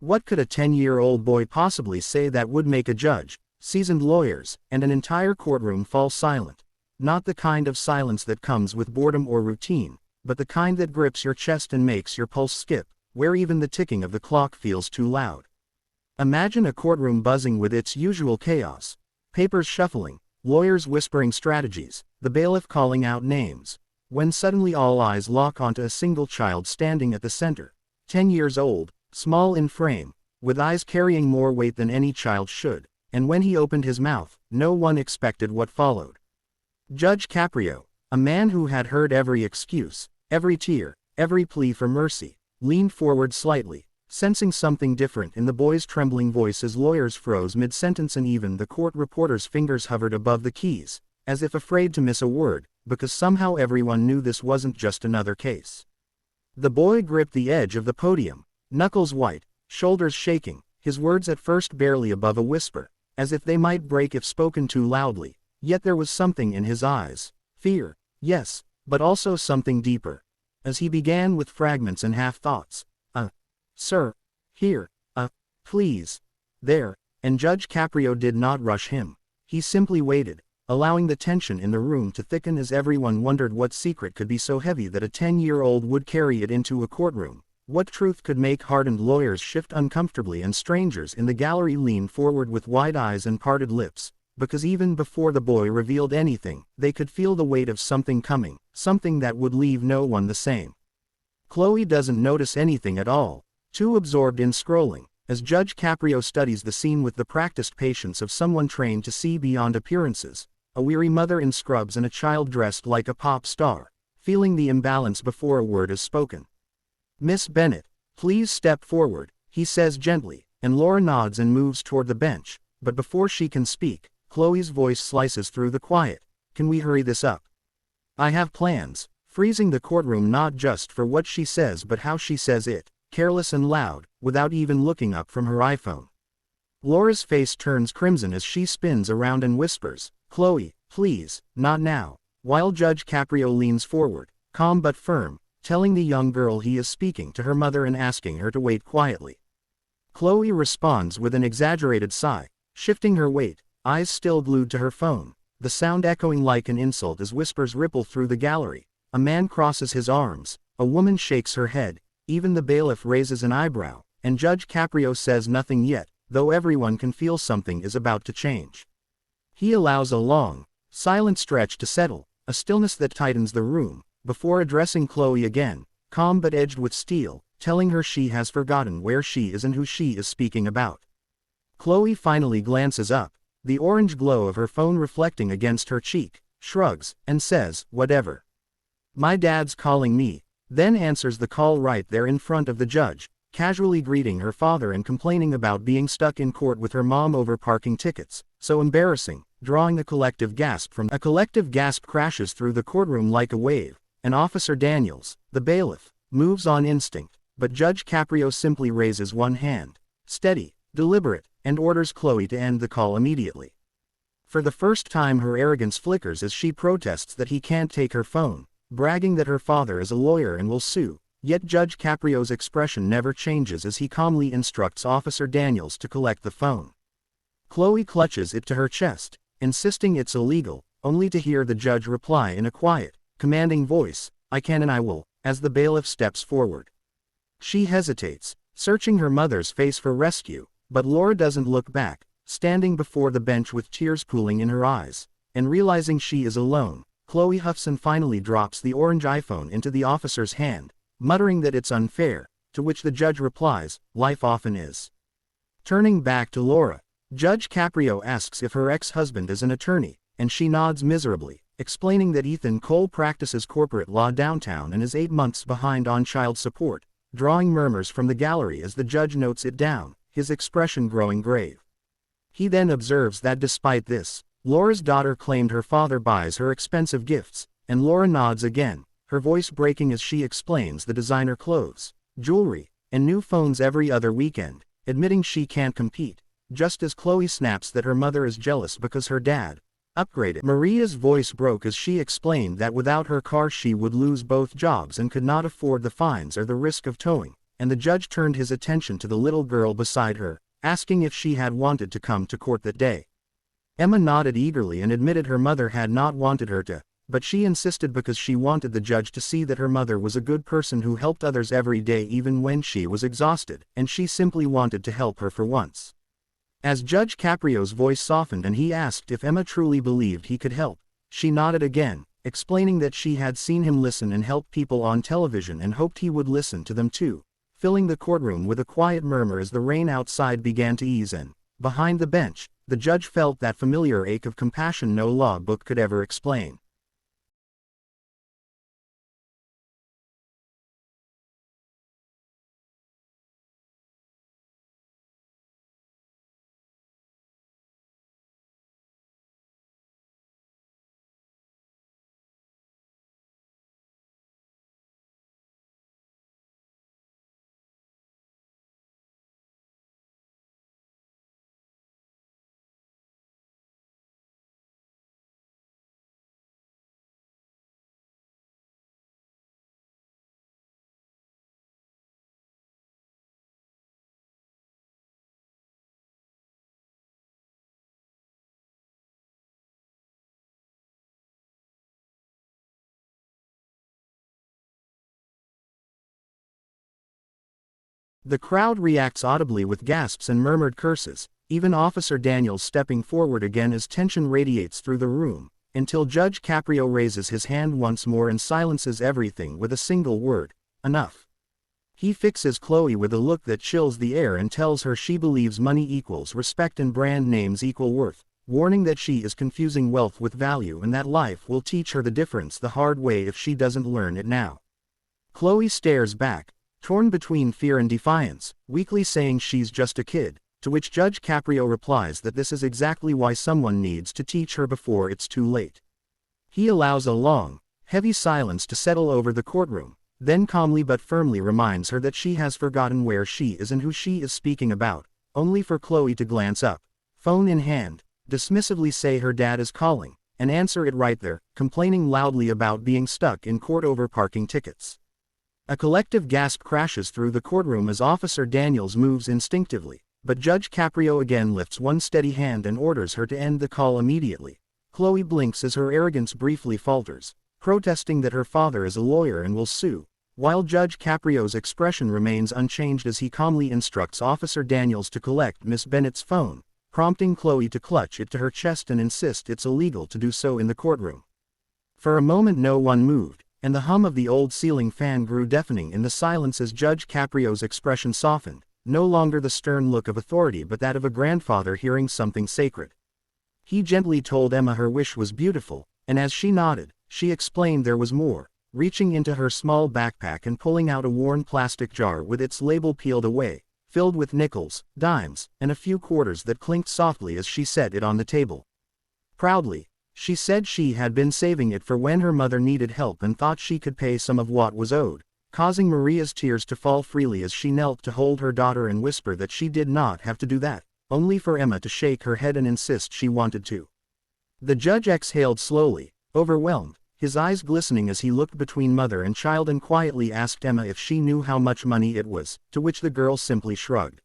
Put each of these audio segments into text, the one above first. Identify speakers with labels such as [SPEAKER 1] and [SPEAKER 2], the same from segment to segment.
[SPEAKER 1] What could a 10-year-old boy possibly say that would make a judge, seasoned lawyers, and an entire courtroom fall silent? Not the kind of silence that comes with boredom or routine, but the kind that grips your chest and makes your pulse skip, where even the ticking of the clock feels too loud. Imagine a courtroom buzzing with its usual chaos. Papers shuffling, lawyers whispering strategies, the bailiff calling out names. When suddenly all eyes lock onto a single child standing at the center, 10 years old, small in frame, with eyes carrying more weight than any child should, and when he opened his mouth, no one expected what followed. Judge Caprio, a man who had heard every excuse, every tear, every plea for mercy, leaned forward slightly, sensing something different in the boy's trembling voice as lawyers froze mid-sentence and even the court reporter's fingers hovered above the keys, as if afraid to miss a word, because somehow everyone knew this wasn't just another case. The boy gripped the edge of the podium, knuckles white, shoulders shaking, his words at first barely above a whisper, as if they might break if spoken too loudly, yet there was something in his eyes. Fear, yes, but also something deeper. As he began with fragments and half-thoughts. Sir, here, please, there, and Judge Caprio did not rush him. He simply waited, allowing the tension in the room to thicken as everyone wondered what secret could be so heavy that a 10-year-old would carry it into a courtroom. What truth could make hardened lawyers shift uncomfortably and strangers in the gallery lean forward with wide eyes and parted lips, because even before the boy revealed anything, they could feel the weight of something coming, something that would leave no one the same. Chloe doesn't notice anything at all, too absorbed in scrolling, as Judge Caprio studies the scene with the practiced patience of someone trained to see beyond appearances, a weary mother in scrubs and a child dressed like a pop star, feeling the imbalance before a word is spoken. Miss Bennett, please step forward, he says gently, and Laura nods and moves toward the bench, but before she can speak, Chloe's voice slices through the quiet. Can we hurry this up? I have plans, freezing the courtroom not just for what she says but how she says it, careless and loud, without even looking up from her iPhone. Laura's face turns crimson as she spins around and whispers, Chloe, please, not now, while Judge Caprio leans forward, calm but firm, telling the young girl he is speaking to her mother and asking her to wait quietly. Chloe responds with an exaggerated sigh, shifting her weight, eyes still glued to her phone, the sound echoing like an insult as whispers ripple through the gallery. A man crosses his arms, a woman shakes her head, even the bailiff raises an eyebrow, and Judge Caprio says nothing yet, though everyone can feel something is about to change. He allows a long, silent stretch to settle, a stillness that tightens the room, before addressing Chloe again, calm but edged with steel, telling her she has forgotten where she is and who she is speaking about. Chloe finally glances up, the orange glow of her phone reflecting against her cheek, shrugs, and says, whatever. My dad's calling me, then answers the call right there in front of the judge, casually greeting her father and complaining about being stuck in court with her mom over parking tickets, so embarrassing, drawing a collective gasp crashes through the courtroom like a wave, and Officer Daniels, the bailiff, moves on instinct, but Judge Caprio simply raises one hand, steady, deliberate, and orders Chloe to end the call immediately. For the first time her arrogance flickers as she protests that he can't take her phone, bragging that her father is a lawyer and will sue, yet Judge Caprio's expression never changes as he calmly instructs Officer Daniels to collect the phone. Chloe clutches it to her chest, insisting it's illegal, only to hear the judge reply in a quiet, commanding voice, I can and I will, as the bailiff steps forward. She hesitates, searching her mother's face for rescue, but Laura doesn't look back, standing before the bench with tears pooling in her eyes, and realizing she is alone. Chloe huffs and finally drops the orange iPhone into the officer's hand, muttering that it's unfair, to which the judge replies, life often is. Turning back to Laura, Judge Caprio asks if her ex-husband is an attorney, and she nods miserably, explaining that Ethan Cole practices corporate law downtown and is 8 months behind on child support, drawing murmurs from the gallery as the judge notes it down, his expression growing grave. He then observes that despite this, Laura's daughter claimed her father buys her expensive gifts, and Laura nods again, her voice breaking as she explains the designer clothes, jewelry, and new phones every other weekend, admitting she can't compete, just as Chloe snaps that her mother is jealous because her dad upgraded. Maria's voice broke as she explained that without her car she would lose both jobs and could not afford the fines or the risk of towing, and the judge turned his attention to the little girl beside her, asking if she had wanted to come to court that day. Emma nodded eagerly and admitted her mother had not wanted her to, but she insisted because she wanted the judge to see that her mother was a good person who helped others every day even when she was exhausted, and she simply wanted to help her for once. As Judge Caprio's voice softened and he asked if Emma truly believed he could help, she nodded again, explaining that she had seen him listen and help people on television and hoped he would listen to them too, filling the courtroom with a quiet murmur as the rain outside began to ease in. Behind the bench, the judge felt that familiar ache of compassion no law book could ever explain. The crowd reacts audibly with gasps and murmured curses, even Officer Daniels stepping forward again as tension radiates through the room, until Judge Caprio raises his hand once more and silences everything with a single word: enough. He fixes Chloe with a look that chills the air and tells her she believes money equals respect and brand names equal worth, warning that she is confusing wealth with value and that life will teach her the difference the hard way if she doesn't learn it now. Chloe stares back, torn between fear and defiance, weakly saying she's just a kid, to which Judge Caprio replies that this is exactly why someone needs to teach her before it's too late. He allows a long, heavy silence to settle over the courtroom, then calmly but firmly reminds her that she has forgotten where she is and who she is speaking about, only for Chloe to glance up, phone in hand, dismissively say her dad is calling, and answer it right there, complaining loudly about being stuck in court over parking tickets. A collective gasp crashes through the courtroom as Officer Daniels moves instinctively, but Judge Caprio again lifts one steady hand and orders her to end the call immediately. Chloe blinks as her arrogance briefly falters, protesting that her father is a lawyer and will sue, while Judge Caprio's expression remains unchanged as he calmly instructs Officer Daniels to collect Miss Bennett's phone, prompting Chloe to clutch it to her chest and insist it's illegal to do so in the courtroom. For a moment no one moved, and the hum of the old ceiling fan grew deafening in the silence as Judge Caprio's expression softened, no longer the stern look of authority but that of a grandfather hearing something sacred. He gently told Emma her wish was beautiful, and as she nodded, she explained there was more, reaching into her small backpack and pulling out a worn plastic jar with its label peeled away, filled with nickels, dimes, and a few quarters that clinked softly as she set it on the table. Proudly, she said she had been saving it for when her mother needed help and thought she could pay some of what was owed, causing Maria's tears to fall freely as she knelt to hold her daughter and whisper that she did not have to do that, only for Emma to shake her head and insist she wanted to. The judge exhaled slowly, overwhelmed, his eyes glistening as he looked between mother and child and quietly asked Emma if she knew how much money it was, to which the girl simply shrugged.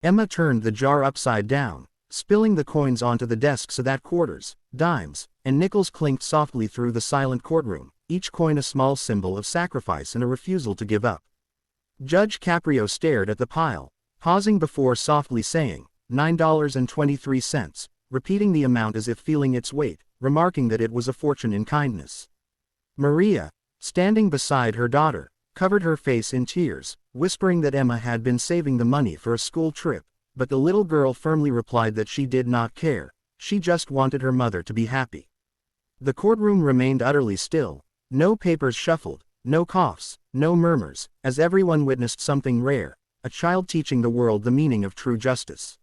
[SPEAKER 1] Emma turned the jar upside down, spilling the coins onto the desk so that quarters, dimes, and nickels clinked softly through the silent courtroom, each coin a small symbol of sacrifice and a refusal to give up. Judge Caprio stared at the pile, pausing before softly saying, $9.23, repeating the amount as if feeling its weight, remarking that it was a fortune in kindness. Maria, standing beside her daughter, covered her face in tears, whispering that Emma had been saving the money for a school trip, but the little girl firmly replied that she did not care, she just wanted her mother to be happy. The courtroom remained utterly still, no papers shuffled, no coughs, no murmurs, as everyone witnessed something rare, a child teaching the world the meaning of true justice.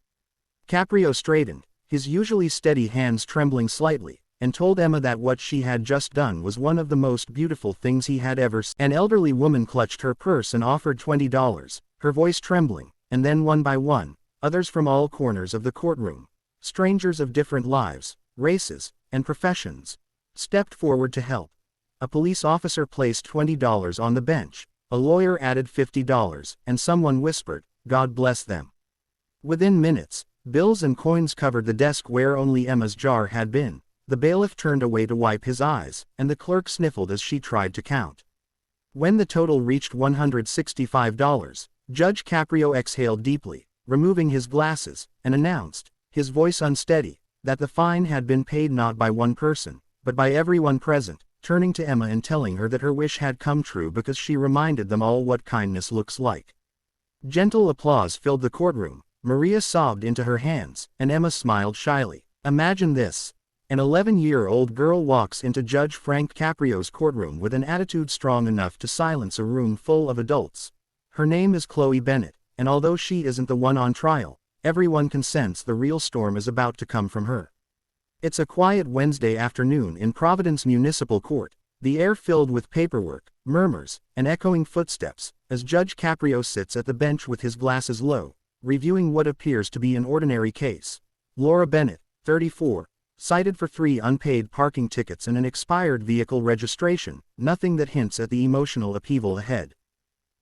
[SPEAKER 1] Caprio straightened, his usually steady hands trembling slightly, and told Emma that what she had just done was one of the most beautiful things he had ever seen. An elderly woman clutched her purse and offered $20, her voice trembling, and then one by one, others from all corners of the courtroom, strangers of different lives, races, and professions, stepped forward to help. A police officer placed $20 on the bench, a lawyer added $50, and someone whispered, "God bless them." Within minutes, bills and coins covered the desk where only Emma's jar had been. The bailiff turned away to wipe his eyes, and the clerk sniffled as she tried to count. When the total reached $165, Judge Caprio exhaled deeply, removing his glasses, and announced, his voice unsteady, that the fine had been paid not by one person, but by everyone present, turning to Emma and telling her that her wish had come true because she reminded them all what kindness looks like. Gentle applause filled the courtroom. Maria sobbed into her hands, and Emma smiled shyly. Imagine this. An 11-year-old girl walks into Judge Frank Caprio's courtroom with an attitude strong enough to silence a room full of adults. Her name is Chloe Bennett, and although she isn't the one on trial, everyone can sense the real storm is about to come from her. It's a quiet Wednesday afternoon in Providence Municipal Court, the air filled with paperwork, murmurs, and echoing footsteps, as Judge Caprio sits at the bench with his glasses low, reviewing what appears to be an ordinary case. Laura Bennett, 34, cited for 3 unpaid parking tickets and an expired vehicle registration, nothing that hints at the emotional upheaval ahead.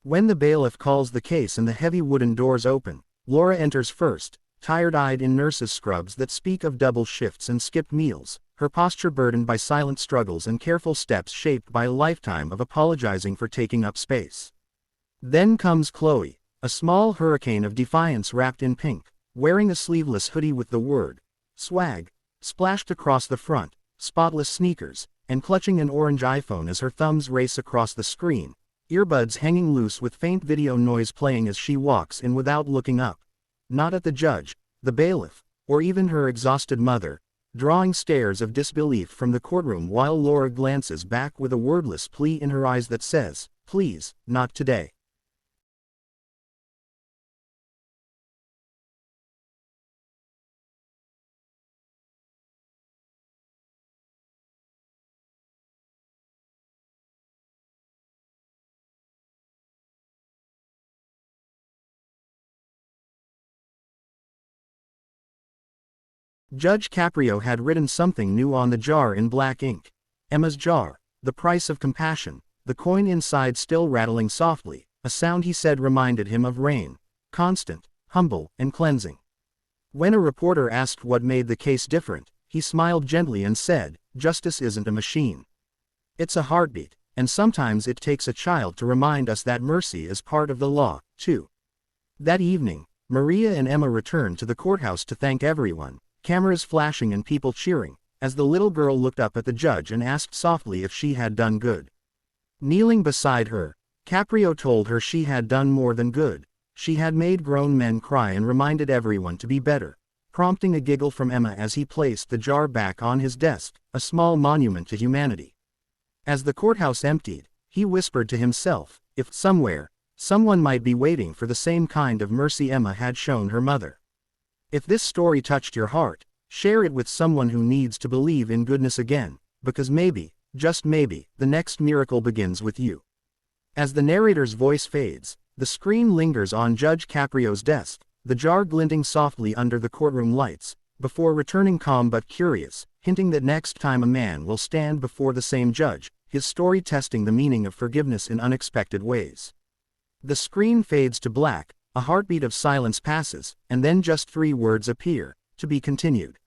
[SPEAKER 1] When the bailiff calls the case and the heavy wooden doors open, Laura enters first, tired-eyed in nurse's scrubs that speak of double shifts and skipped meals, her posture burdened by silent struggles and careful steps shaped by a lifetime of apologizing for taking up space. Then comes Chloe, a small hurricane of defiance wrapped in pink, wearing a sleeveless hoodie with the word "swag" splashed across the front, spotless sneakers, and clutching an orange iPhone as her thumbs race across the screen, earbuds hanging loose with faint video noise playing as she walks in without looking up. Not at the judge, the bailiff, or even her exhausted mother, drawing stares of disbelief from the courtroom while Laura glances back with a wordless plea in her eyes that says, "Please, not today." Judge Caprio had written something new on the jar in black ink. Emma's jar, the price of compassion, the coin inside still rattling softly, a sound he said reminded him of rain, constant, humble, and cleansing. When a reporter asked what made the case different, he smiled gently and said, "Justice isn't a machine. It's a heartbeat, and sometimes it takes a child to remind us that mercy is part of the law, too." That evening, Maria and Emma returned to the courthouse to thank everyone, cameras flashing and people cheering, as the little girl looked up at the judge and asked softly if she had done good. Kneeling beside her, Caprio told her she had done more than good. She had made grown men cry and reminded everyone to be better, prompting a giggle from Emma as he placed the jar back on his desk, a small monument to humanity. As the courthouse emptied, he whispered to himself, if somewhere, someone might be waiting for the same kind of mercy Emma had shown her mother. If this story touched your heart, share it with someone who needs to believe in goodness again, because maybe, just maybe, the next miracle begins with you. As the narrator's voice fades, the screen lingers on Judge Caprio's desk, the jar glinting softly under the courtroom lights, before returning calm but curious, hinting that next time a man will stand before the same judge, his story testing the meaning of forgiveness in unexpected ways. The screen fades to black, a heartbeat of silence passes, and then just 3 words appear, "To be continued."